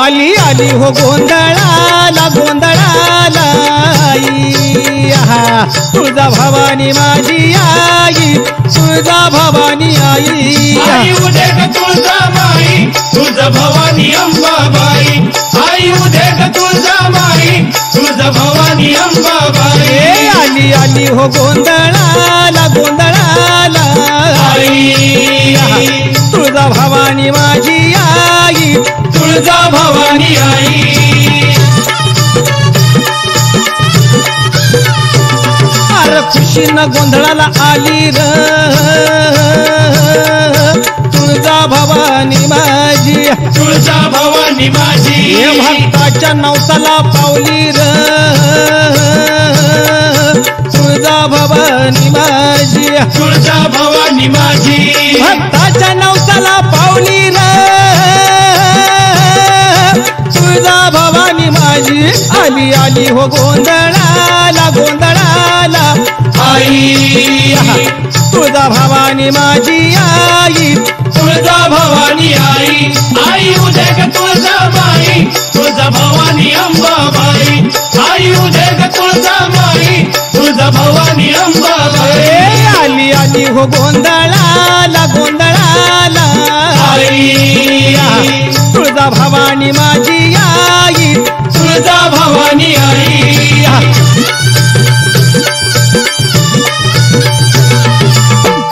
आली आली हो गोंधळाला गोंधळाला आई तुळजा भवानी माझी आई तुळजा भवानी आई आई उदे ग तुळजा माई तुळजा भवानी अंबाबाई आई उदे ग तुळजा माई तुळजा भवानी अंबाबाई आली आली हो गोंधळाला गोंधळाला आई तुळजा भवानी माझी आई तुळजा भवानी आई अरे खुशीनं गोंधळाला आली र तुळजा भवानी माझी तुळजा भवानी माझी भक्ताच्या नवसाला पावली र तुळजा भवानी माझी तुळजा भवानी माझी भक्ताच्या नवसाला पावली र तुळजा भवानी माझी आली आली हो गोंधळाला गोंधळाला आई तुळजा भवानी माझी आई तुळजा भवानी आई आई उदे ग तुळजा माई तुळजा भवानी अंबाबाई आई उदे ग तुळजा माई तुळजा भवानी अंबाबाई आली आली हो गोंधळाला गोंधळाला आई तुळजा भवानी माझी आई तुळजा भवानी आई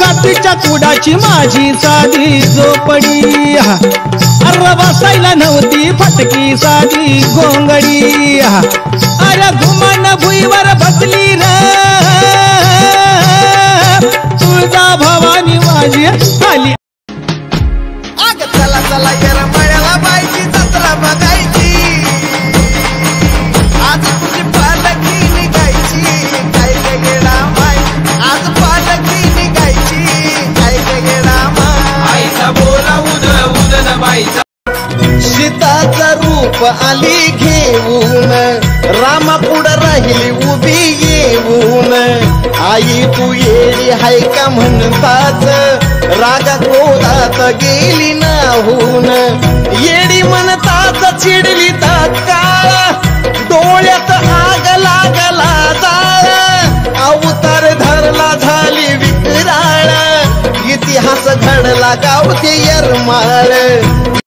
काठीच्या कुडाची माझी साधी झोपडी अरे बसायला नव्हती फटकी साधी घोंगडी अरे घुमान भुईवर बसली र तुळजा भवानी माझी आली अग चला चला येरा मळ्याला बायची जत्रा बघायची आज तुझी पालखी निघायची काय गेला माय आज पालखी निघायची काय गेला माय आईचा बोला उदन बाईचा सीताचं रूप आली घेऊन रामा पुढं राहिली उभी येऊन आई तू येडी हाय का म्हणतात रागा क्रोधात गेली नाहून येडी म्हणतात चिडली तात्काळ डोळ्यात आग लागला जाळ अवतार धरला झाली विकराळ इतिहास घडला गावते यरमाळ